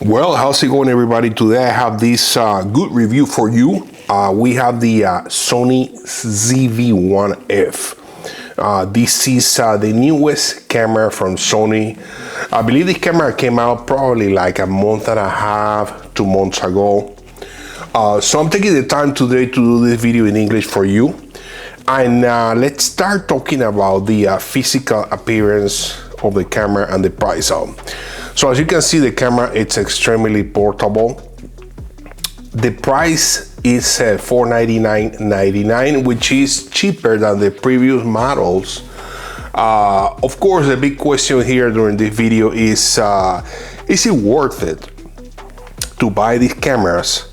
Well, how's it going, everybody? Today I have this good review for you. We have the Sony ZV1F. This is the newest camera from Sony. I believe this camera came out probably like a month and a half, 2 months ago. So I'm taking the time today to do this video in English for you. And let's start talking about the physical appearance of the camera and the price. So as you can see, the camera, it's extremely portable. The price is $499.99, which is cheaper than the previous models. Of course, the big question here during this video is it worth it to buy these cameras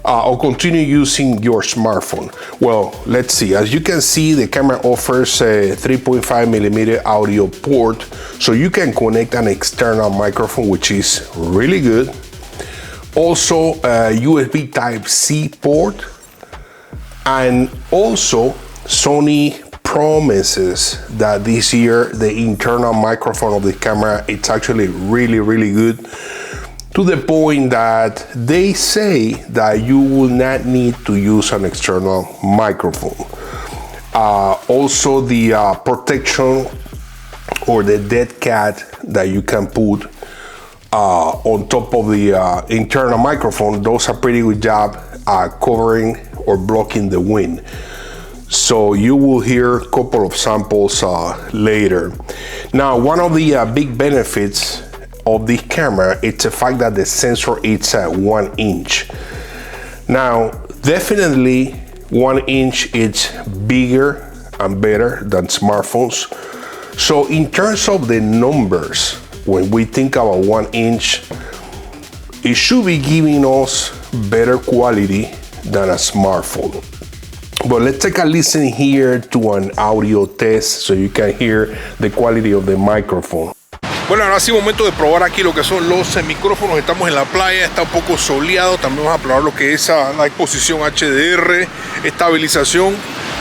or continue using your smartphone? Well, let's see. As you can see, the camera offers a 3.5mm audio port, so you can connect an external microphone, which is really good. Also, a USB Type-C port, and also Sony promises that this year the internal microphone of the camera, it's actually really good, to the point that they say that you will not need to use an external microphone. Also, the protection or the dead cat that you can put on top of the internal microphone, those are pretty good job covering or blocking the wind. So you will hear a couple of samples later. Now, one of the big benefits of this camera, it's the fact that the sensor is at 1 inch. Now, definitely 1 inch is bigger and better than smartphones. So in terms of the numbers, when we think about 1 inch, it should be giving us better quality than a smartphone. But let's take a listen here to an audio test so you can hear the quality of the microphone. Bueno, ahora sí, momento de probar aquí lo que son los micrófonos. Estamos en la playa, está un poco soleado. También vamos a probar lo que es la exposición HDR, estabilización.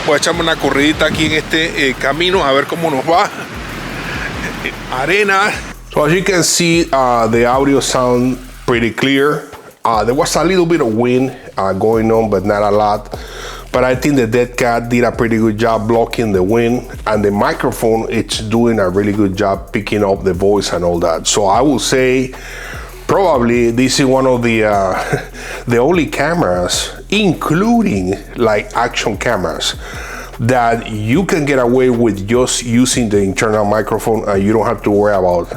Voy a echarme una corridita aquí en este camino a ver cómo nos va. Arena. So as you can see, the audio sound pretty clear. There was a little bit of wind going on, but not a lot. But I think the dead cat did a pretty good job blocking the wind, and the microphone, it's doing a really good job picking up the voice and all that. So I will say probably this is one of the the only cameras, including like action cameras, that you can get away with just using the internal microphone, and you don't have to worry about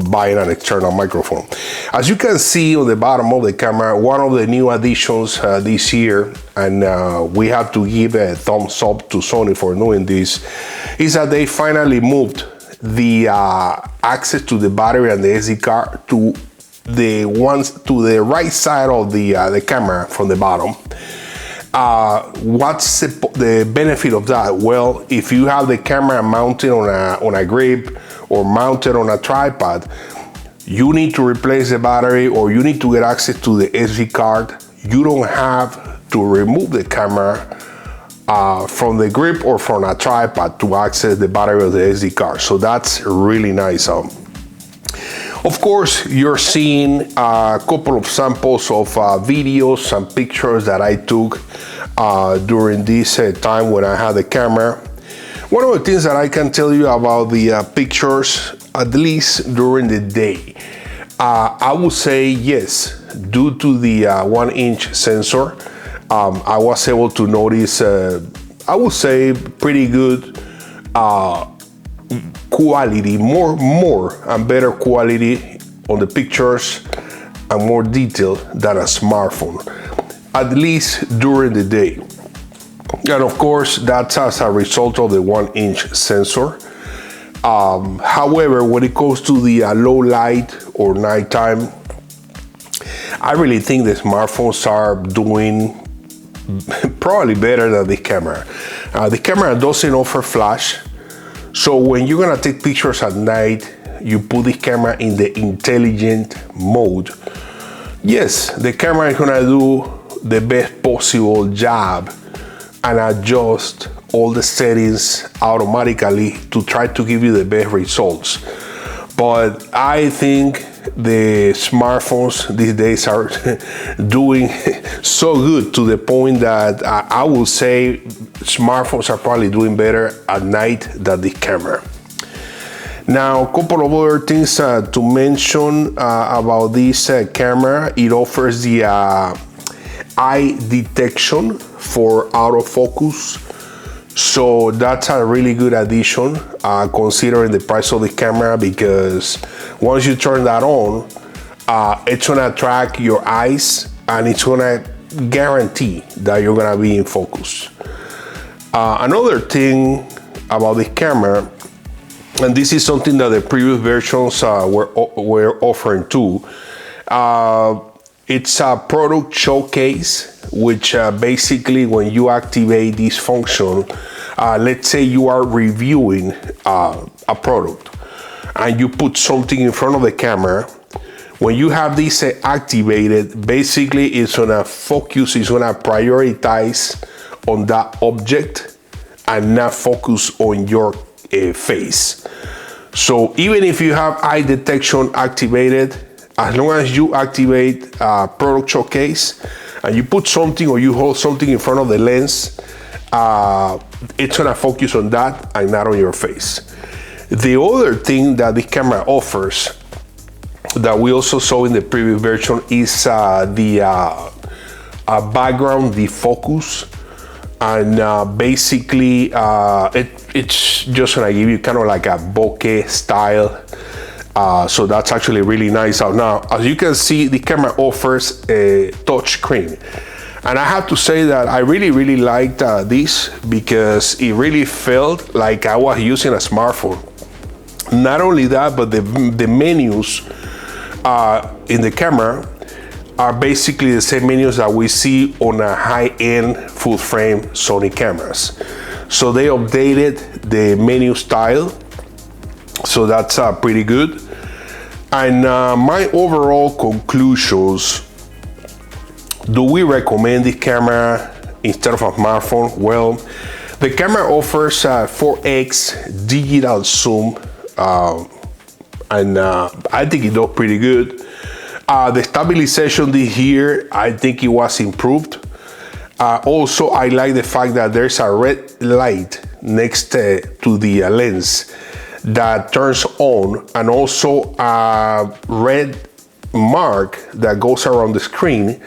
buying an external microphone. As you can see on the bottom of the camera, one of the new additions this year, and we have to give a thumbs up to Sony for doing this, is that they finally moved the access to the battery and the SD card to the ones to the right side of the camera from the bottom. What's the benefit of that? Well, if you have the camera mounted on a grip or mounted on a tripod, you need to replace the battery or you need to get access to the SD card. You don't have to remove the camera from the grip or from a tripod to access the battery of the SD card. So that's really nice. Of course, you're seeing a couple of samples of videos and pictures that I took during this time when I had the camera. One of the things that I can tell you about the pictures, at least during the day, I would say yes, due to the 1 inch sensor, I was able to notice, I would say, pretty good quality, more and better quality on the pictures and more detail than a smartphone, at least during the day. And of course, that's as a result of the 1 inch sensor. However, when it comes to the low light or nighttime, I really think the smartphones are doing probably better than the camera. The camera doesn't offer flash. So when you're gonna take pictures at night, you put the camera in the intelligent mode. Yes, the camera is gonna do the best possible job and adjust all the settings automatically to try to give you the best results. But I think the smartphones these days are doing so good to the point that I will say smartphones are probably doing better at night than the camera. Now, a couple of other things to mention about this camera. It offers the eye detection for autofocus. So that's a really good addition considering the price of the camera, because once you turn that on, it's gonna track your eyes and it's gonna guarantee that you're gonna be in focus. Another thing about the camera, and this is something that the previous versions were offering too, it's a product showcase, which basically when you activate this function, let's say you are reviewing a product and you put something in front of the camera. When you have this activated, basically it's gonna focus, it's gonna prioritize on that object and not focus on your face. So even if you have eye detection activated, as long as you activate product showcase and you put something or you hold something in front of the lens, it's gonna focus on that and not on your face. The other thing that the camera offers that we also saw in the previous version is the background defocus. And basically it's just gonna give you kind of like a bokeh style. So that's actually really nice. Now, as you can see, the camera offers a touch screen. And I have to say that I really liked this, because it really felt like I was using a smartphone. Not only that, but the menus in the camera are basically the same menus that we see on a high-end full-frame Sony cameras. So they updated the menu style, so that's pretty good. And my overall conclusions: do we recommend this camera instead of a smartphone? Well, the camera offers 4x digital zoom, and I think it does pretty good. The stabilization this year, I think it was improved. Also, I like the fact that there's a red light next to the lens that turns on, and also a red mark that goes around the screen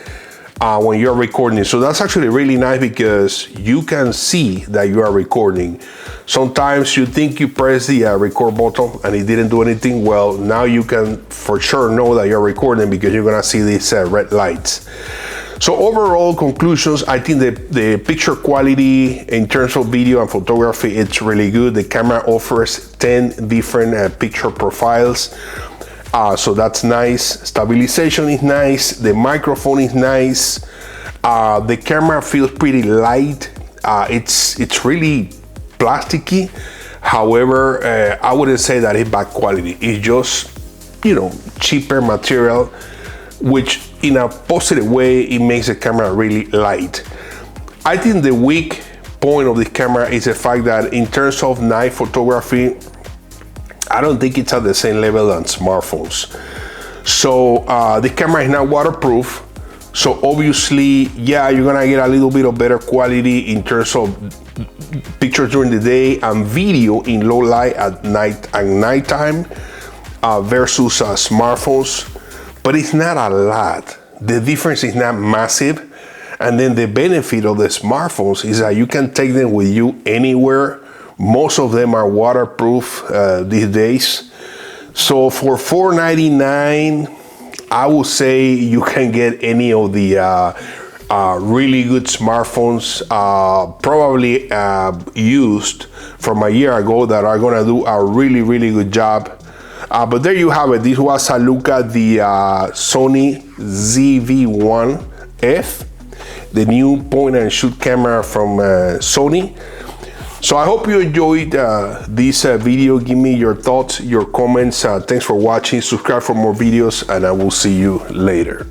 when you're recording. So that's actually really nice, because you can see that you are recording. Sometimes you think you press the record button and it didn't do anything. Well, now you can for sure know that you're recording, because you're gonna see these red lights. So overall conclusions, I think the picture quality in terms of video and photography, it's really good. The camera offers 10 different picture profiles. So that's nice. Stabilization is nice. The microphone is nice. The camera feels pretty light. It's really plasticky. However, I wouldn't say that it's bad quality. It's just, cheaper material, which in a positive way, it makes the camera really light. I think the weak point of the camera is the fact that in terms of night photography, I don't think it's at the same level than smartphones. So the camera is not waterproof. So obviously, yeah, you're gonna get a little bit of better quality in terms of pictures during the day and video in low light at nighttime versus smartphones. But it's not a lot. The difference is not massive. And then the benefit of the smartphones is that you can take them with you anywhere. Most of them are waterproof these days. So for $499, I would say you can get any of the really good smartphones, probably used from a year ago, that are gonna do a really good job. But there you have it. This was a look at the Sony ZV1F, the new point and shoot camera from Sony. So I hope you enjoyed this video. Give me your thoughts, your comments. Thanks for watching. Subscribe for more videos, and I will see you later.